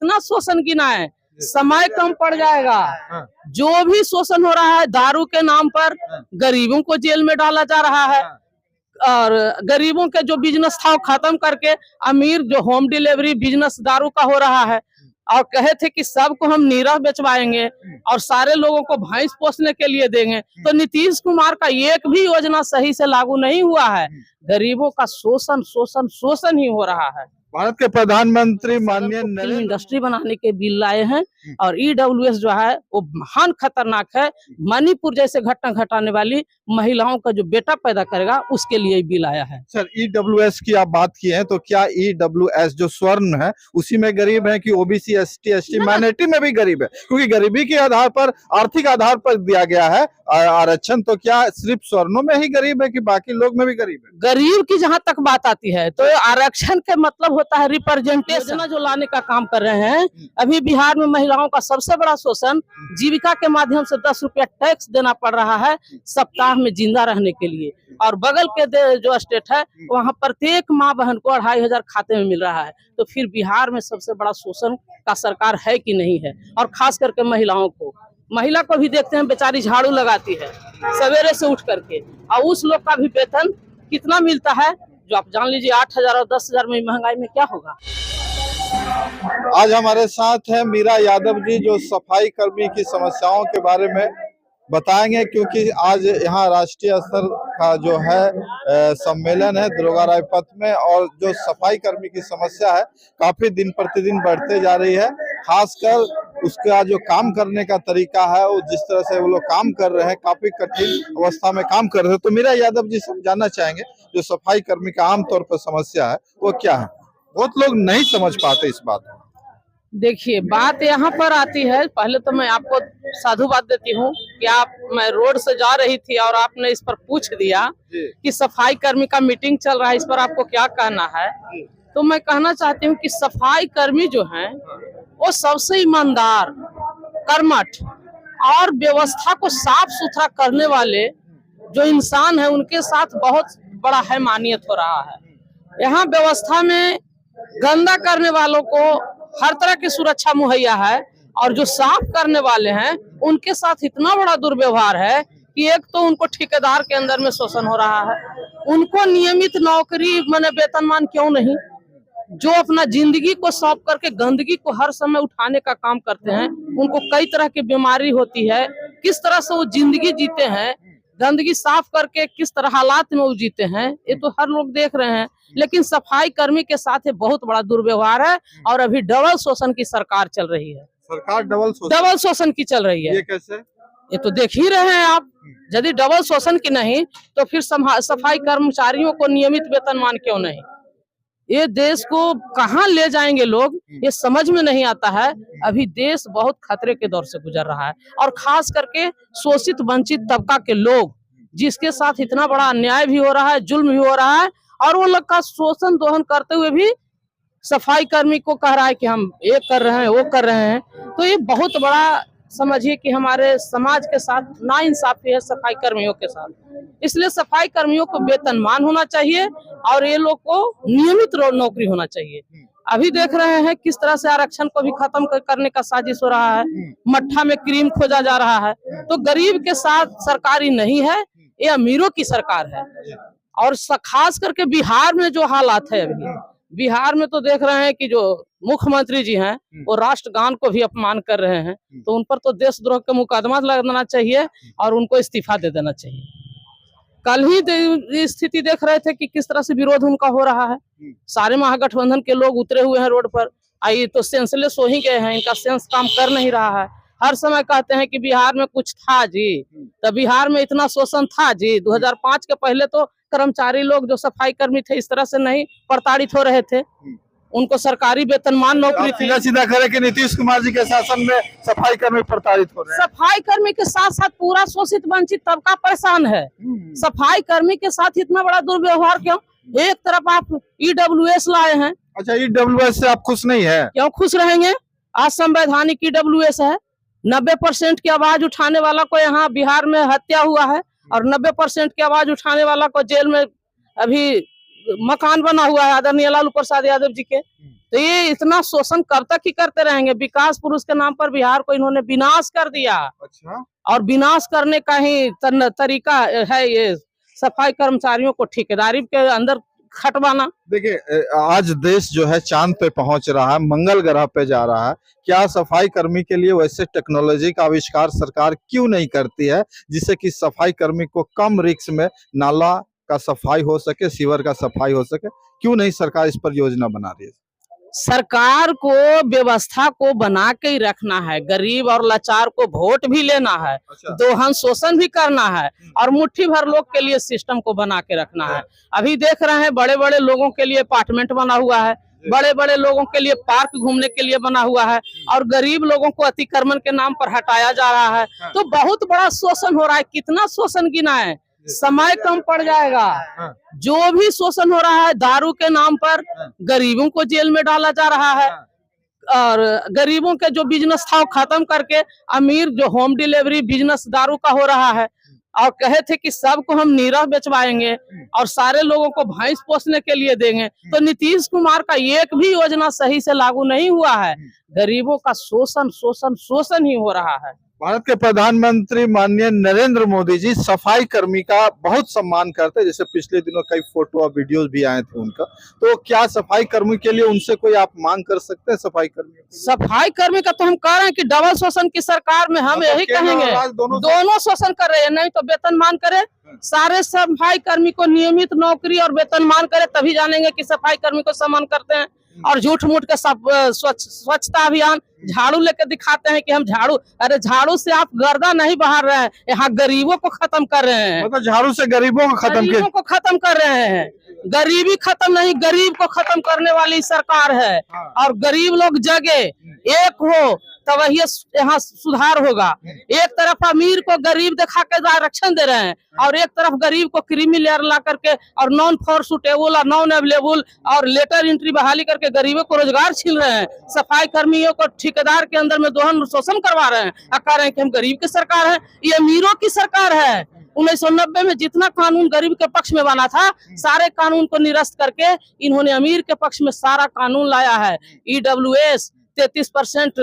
कितना शोषण गिनाए, समय कम पड़ जाएगा। जो भी शोषण हो रहा है दारू के नाम पर, गरीबों को जेल में डाला जा रहा है और गरीबों के जो बिजनेस था वो खत्म करके अमीर जो होम डिलीवरी बिजनेस दारू का हो रहा है। और कहे थे कि सबको हम नीरव बेचवाएंगे और सारे लोगों को भैंस पोसने के लिए देंगे। तो नीतीश कुमार का एक भी योजना सही से लागू नहीं हुआ है। गरीबों का शोषण शोषण शोषण ही हो रहा है। भारत के प्रधानमंत्री माननीय फिल्म इंडस्ट्री बनाने के बिल लाए हैं और ईडब्ल्यूएस जो है वो महान खतरनाक है। मणिपुर जैसे घटना घटाने वाली महिलाओं का जो बेटा पैदा करेगा उसके लिए बिल आया है। सर, ईडब्ल्यूएस की आप बात की है, तो क्या ईडब्ल्यूएस जो स्वर्ण है उसी में गरीब है कि ओबीसी एसटी एसटी माइनॉरिटी में भी गरीब है? क्योंकि गरीबी के आधार पर, आर्थिक आधार पर दिया गया है आरक्षण, तो क्या सिर्फ स्वर्णों में ही गरीब है कि बाकी लोग में भी गरीब है? गरीब की जहाँ तक बात आती है तो आरक्षण के मतलब होता है रिप्रेजेंटेशन जो लाने का काम कर रहे हैं। अभी बिहार में महिलाओं का सबसे बड़ा शोषण जीविका के माध्यम से 10 रुपया टैक्स देना पड़ रहा है सप्ताह में जिंदा रहने के लिए। और बगल के जो स्टेट है वहाँ प्रत्येक माँ बहन को 2500 खाते में मिल रहा है। तो फिर बिहार में सबसे बड़ा शोषण का सरकार है कि नहीं है? और खास करके महिला को भी देखते हैं, बेचारी झाड़ू लगाती है सवेरे से उठ करके, और उस लोग का भी वेतन कितना मिलता है जो आप जान लीजिए 8000 और 10,000 में महंगाई में क्या होगा। आज हमारे साथ है मीरा यादव जी, जो सफाई कर्मी की समस्याओं के बारे में बताएंगे, क्योंकि आज यहाँ राष्ट्रीय स्तर का जो है सम्मेलन है दरोगा राजपथ में, और जो सफाई कर्मी की समस्या है काफी दिन प्रतिदिन बढ़ते जा रही है। खासकर उसका जो काम करने का तरीका है, वो जिस तरह से वो लोग काम कर रहे हैं, काफी कठिन अवस्था में काम कर रहे हैं। तो मीरा यादव जी से जानना चाहेंगे जो सफाई कर्मी का आमतौर पर समस्या है वो क्या है? बहुत लोग नहीं समझ पाते इस बात को। देखिए, बात यहाँ पर आती है, पहले तो मैं आपको साधुवाद देती हूँ कि मैं रोड से जा रही थी और आपने इस पर पूछ दिया कि सफाई कर्मी का मीटिंग चल रहा है, इस पर आपको क्या कहना है। तो मैं कहना चाहती हूँ कि सफाई कर्मी जो हैं वो सबसे ईमानदार, कर्मठ और व्यवस्था को साफ सुथरा करने वाले जो इंसान है उनके साथ बहुत बड़ा हैमानियत हो रहा है। यहाँ व्यवस्था में गंदा करने वालों को हर तरह की सुरक्षा मुहैया है, और जो साफ करने वाले हैं उनके साथ इतना बड़ा दुर्व्यवहार है कि एक तो उनको ठेकेदार के अंदर में शोषण हो रहा है, उनको नियमित नौकरी माने वेतनमान क्यों नहीं, जो अपना जिंदगी को सौंप करके गंदगी को हर समय उठाने का काम करते हैं, उनको कई तरह की बीमारी होती है। किस तरह से वो जिंदगी जीते हैं, गंदगी साफ करके किस तरह हालात में वो जीते हैं, ये तो हर लोग देख रहे हैं। लेकिन सफाई कर्मी के साथ ये बहुत बड़ा दुर्व्यवहार है और अभी डबल शोषण की सरकार चल रही है। सरकार डबल शोषण की चल रही है। ये कैसे? ये तो देख ही रहे हैं आप। यदि डबल शोषण की नहीं तो फिर सफाई कर्मचारियों को नियमित वेतनमान क्यों नहीं? ये देश को कहाँ ले जाएंगे लोग, ये समझ में नहीं आता है। अभी देश बहुत खतरे के दौर से गुजर रहा है, और खास करके शोषित वंचित तबका के लोग, जिसके साथ इतना बड़ा अन्याय भी हो रहा है, जुल्म भी हो रहा है, और वो लोग का शोषण दोहन करते हुए भी सफाई कर्मी को कह रहा है कि हम ये कर रहे हैं वो कर रहे हैं। तो ये बहुत बड़ा समझिए कि हमारे समाज के साथ नाइंसाफी है सफाई कर्मियों के साथ। इसलिए सफाई कर्मियों को वेतनमान होना चाहिए और ये लोग को नियमित नौकरी होना चाहिए। अभी देख रहे हैं किस तरह से आरक्षण को भी खत्म करने का साजिश हो रहा है, मट्ठा में क्रीम खोजा जा रहा है। तो गरीब के साथ सरकारी नहीं है, ये अमीरों की सरकार है। और खास करके बिहार में जो हालात है, अभी बिहार में तो देख रहे हैं कि जो मुख्यमंत्री जी हैं वो राष्ट्रगान को भी अपमान कर रहे हैं, तो उन पर तो देशद्रोह का मुकदमा लगना चाहिए और उनको इस्तीफा दे देना चाहिए। कल ही स्थिति देख रहे थे कि किस तरह से विरोध उनका हो रहा है। सारे महागठबंधन के लोग उतरे हुए हैं रोड पर। आई तो सेंसलेस हो ही गए हैं, इनका सेंस काम कर नहीं रहा है। हर समय कहते हैं कि बिहार में कुछ था जी, तो बिहार में इतना शोषण था जी। 2005 के पहले तो कर्मचारी लोग जो सफाई कर्मी थे इस तरह से नहीं प्रताड़ित हो रहे थे, उनको सरकारी वेतनमान नौकरी थी। सीधा करे कि नीतीश कुमार जी के शासन में सफाई कर्मी प्रताड़ित हो रहे हैं। सफाई कर्मी के साथ साथ पूरा शोषित वंचित तबका परेशान है। सफाई कर्मी के साथ इतना बड़ा दुर्व्यवहार क्यों? एक तरफ आप ईडब्ल्यूएस लाए हैं। अच्छा, ईडब्ल्यूएस से आप खुश नहीं है? क्यों खुश रहेंगे? आज संवैधानिक ईडब्ल्यूएस है। 90% की आवाज उठाने वाला को यहाँ बिहार में हत्या हुआ है, और 90% की आवाज उठाने वाला को जेल में अभी मकान बना हुआ है आदरणीय लालू प्रसाद यादव जी के। तो ये इतना शोषण कब तक ही करते रहेंगे। विकास पुरुष के नाम पर बिहार को इन्होंने विनाश कर दिया। अच्छा, और विनाश करने का ही तरीका है ये सफाई कर्मचारियों को ठेकेदारी के अंदर खटवाना। देखिए आज देश जो है चांद पे पहुंच रहा है, मंगल ग्रह पे जा रहा है। क्या सफाई कर्मी के लिए वैसे टेक्नोलॉजी का आविष्कार सरकार क्यों नहीं करती है, जिससे कि सफाई कर्मी को कम रिस्क में नाला का सफाई हो सके, सीवर का सफाई हो सके? क्यों नहीं सरकार इस पर योजना बना रही है? सरकार को व्यवस्था को बना के ही रखना है। गरीब और लाचार को वोट भी लेना है, अच्छा। दोहन शोषण भी करना है और मुट्ठी भर लोग के लिए सिस्टम को बना के रखना है। अभी देख रहे हैं बड़े बड़े लोगों के लिए अपार्टमेंट बना हुआ है, बड़े बड़े लोगों के लिए पार्क घूमने के लिए बना हुआ है और गरीब लोगों को अतिक्रमण के नाम पर हटाया जा रहा है। तो बहुत बड़ा शोषण हो रहा है। कितना शोषण गिना है, समय कम पड़ जाएगा। जो भी शोषण हो रहा है दारू के नाम पर गरीबों को जेल में डाला जा रहा है और गरीबों के जो बिजनेस था वो खत्म करके अमीर जो होम डिलीवरी बिजनेस दारू का हो रहा है। और कहे थे कि सबको हम नीरव बेचवाएंगे और सारे लोगों को भैंस पोसने के लिए देंगे। तो नीतीश कुमार का एक भी योजना सही से लागू नहीं हुआ है। गरीबों का शोषण शोषण शोषण ही हो रहा है। भारत के प्रधानमंत्री माननीय नरेंद्र मोदी जी सफाई कर्मी का बहुत सम्मान करते हैं, जैसे पिछले दिनों कई फोटो और वीडियोस भी आए थे उनका। तो क्या सफाई कर्मी के लिए उनसे कोई आप मांग कर सकते हैं? सफाई कर्मी सफाई कर्मी का तो हम कह रहे हैं कि डबल शोषण की सरकार में हम यही कहेंगे, दोनों शोषण कर रहे हैं। नहीं तो वेतनमान करे, सारे सफाई कर्मी को नियमित नौकरी और वेतनमान करे, तभी जानेंगे कि सफाई कर्मी को सम्मान करते हैं। और झूठ मूठ के सब स्वच्छता अभियान झाड़ू लेके दिखाते हैं कि हम झाड़ू, अरे झाड़ू से आप गर्दा नहीं बहार रहे हैं, यहाँ गरीबों को खत्म कर रहे हैं। मतलब झाड़ू से गरीबों को खत्म कर रहे हैं। गरीबी खत्म नहीं, गरीब को खत्म करने वाली सरकार है। और गरीब लोग जगे एक हो तब वही यहाँ सुधार होगा। एक तरफ अमीर को गरीब दिखा के आरक्षण दे रहे हैं और एक तरफ गरीब को क्रीमी लेयर ला करके और नॉन फॉर सुटेबल और नॉन अवेलेबल और लेटर एंट्री बहाली करके गरीबों को रोजगार छीन रहे हैं। सफाई कर्मियों को ठेकेदार के अंदर में दोहन शोषण करवा रहे हैं और कह रहे हैं कि हम गरीब की सरकार है। ये अमीरों की सरकार है। 1990 में जितना कानून गरीब के पक्ष में बना था, सारे कानून को निरस्त करके इन्होंने अमीर के पक्ष में सारा कानून लाया है। EWS 33%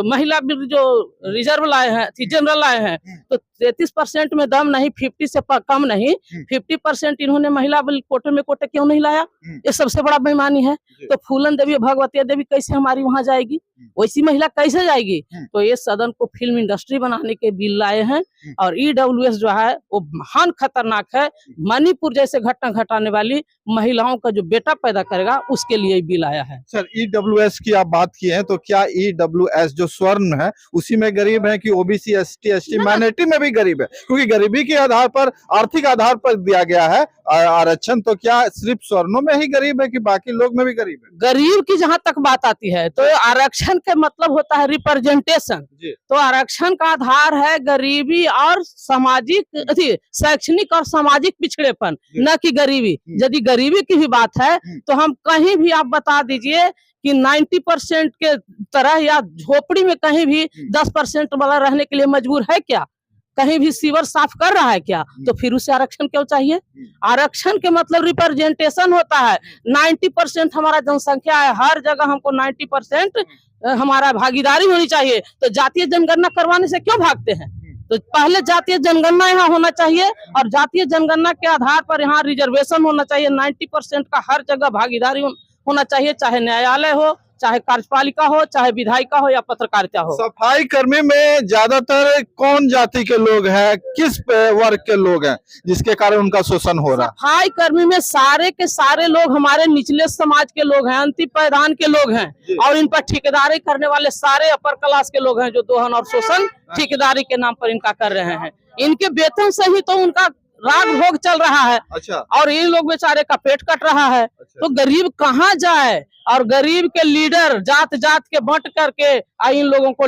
महिला जो रिजर्व लाए हैं, जनरल लाए हैं, तो 33% में दम नहीं, 50 से कम नहीं, 50% इन्होंने महिला कोटे में कोटे क्यों नहीं लाया? ये सबसे बड़ा बेईमानी है। तो फूलन देवी भगवती देवी कैसे हमारी वहां जाएगी? वैसी महिला कैसे जाएगी? तो ये सदन को फिल्म इंडस्ट्री बनाने के बिल लाए हैं और EWS जो है वो महान खतरनाक है। मणिपुर जैसे घटना घटाने वाली महिलाओं का जो बेटा पैदा करेगा उसके लिए बिल आया है। सर EWS की आप बात की है, तो क्या EWS जो स्वर्ण है उसी में गरीब है कि OBC ST ST माइनॉरिटी में भी गरीब है? क्योंकि गरीबी के आधार पर, आर्थिक आधार पर दिया गया है आरक्षण। तो क्या सिर्फ स्वर्णों में ही गरीब है कि बाकी लोग में भी गरीब है? गरीब की जहां तक बात आती है तो आरक्षण के मतलब होता है रिप्रेजेंटेशन। तो आरक्षण का आधार है गरीबी और सामाजिक, शैक्षणिक और सामाजिक पिछड़ेपन, न कि गरीबी। यदि गरीबी की भी बात है तो हम कहीं भी आप बता दीजिए कि 90% के तरह या झोपड़ी में कहीं भी 10% वाला रहने के लिए मजबूर है क्या? कहीं भी सीवर साफ कर रहा है क्या? तो फिर उसे आरक्षण क्यों चाहिए? आरक्षण के मतलब रिप्रेजेंटेशन होता है। 90% हमारा जनसंख्या है, हर जगह हमको 90% हमारा भागीदारी होनी चाहिए। तो जातीय जनगणना करवाने से क्यों भागते हैं? तो पहले जातीय जनगणना यहाँ होना चाहिए और जातीय जनगणना के आधार पर यहाँ रिजर्वेशन होना चाहिए। 90% का हर जगह भागीदारी होना चाहिए, चाहे न्यायालय हो, चाहे कार्यपालिका हो, चाहे विधायिका हो या पत्रकारिता हो। सफाई कर्मी में ज्यादातर कौन जाति के लोग हैं, किस वर्ग के लोग हैं जिसके कारण उनका शोषण हो रहा है? सफाई कर्मी में सारे के सारे लोग हमारे निचले समाज के लोग हैं, अंतिम पैदान के लोग हैं और इन पर ठेकेदारी करने वाले सारे अपर क्लास के लोग हैं जो दोहन और शोषण ठेकेदारी के नाम पर इनका कर रहे हैं। इनके वेतन से ही तो उनका राग भोग चल रहा है। अच्छा। और इन लोग बेचारे का पेट कट रहा है। अच्छा। तो गरीब कहाँ जाए? और गरीब के लीडर जात जात के बंट करके इन लोगों को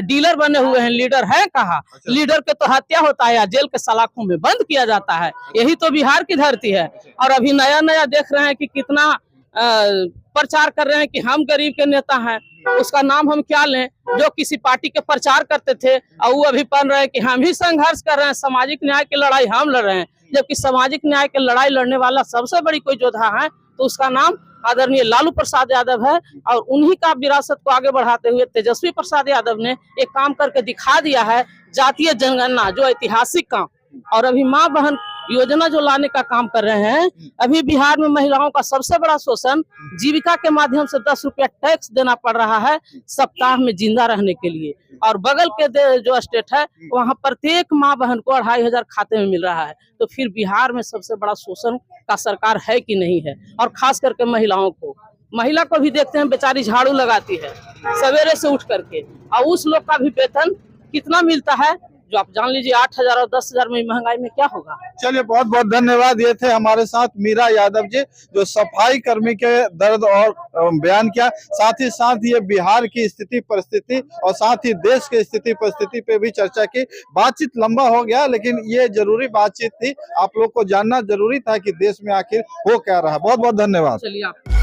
डीलर बने हुए हैं। लीडर है कहाँ? अच्छा। लीडर के तो हत्या होता है या जेल के सलाखों में बंद किया जाता है। यही तो बिहार की धरती है। और अभी नया नया देख रहे हैं कि कितना प्रचार कर रहे हैं कि हम गरीब के नेता हैं। उसका नाम हम क्या लें? जो किसी पार्टी के प्रचार करते थे और वो अभी बन रहे हैं कि हम ही संघर्ष कर रहे हैं, सामाजिक न्याय की लड़ाई हम लड़ रहे हैं। जबकि सामाजिक न्याय की लड़ाई लड़ने वाला सबसे बड़ी कोई योद्धा है तो उसका नाम आदरणीय लालू प्रसाद यादव है, और उन्हीं का विरासत को आगे बढ़ाते हुए तेजस्वी प्रसाद यादव ने एक काम करके दिखा दिया है, जातीय जनगणना जो ऐतिहासिक काम, और अभी माँ बहन योजना जो लाने का काम कर रहे हैं। अभी बिहार में महिलाओं का सबसे बड़ा शोषण, जीविका के माध्यम से 10 रुपया टैक्स देना पड़ रहा है सप्ताह में जिंदा रहने के लिए, और बगल के जो स्टेट है वहाँ प्रत्येक माँ बहन को 2500 खाते में मिल रहा है। तो फिर बिहार में सबसे बड़ा शोषण का सरकार है कि नहीं है? और खास करके महिलाओं को, महिला को भी देखते हैं बेचारी झाड़ू लगाती है सवेरे से उठ करके, और उस लोग का भी वेतन कितना मिलता है जो आप जान लीजिए 8000 और 10,000 में महंगाई में क्या होगा। चलिए, बहुत बहुत धन्यवाद। ये थे हमारे साथ मीरा यादव जी, जो सफाई कर्मी के दर्द और बयान किया, साथ ही साथ ये बिहार की स्थिति परिस्थिति और साथ ही देश की स्थिति परिस्थिति पे भी चर्चा की। बातचीत लंबा हो गया, लेकिन ये जरूरी बातचीत थी, आप लोग को जानना जरूरी था कि देश में आखिर हो क्या रहा। बहुत बहुत धन्यवाद। चलिए आप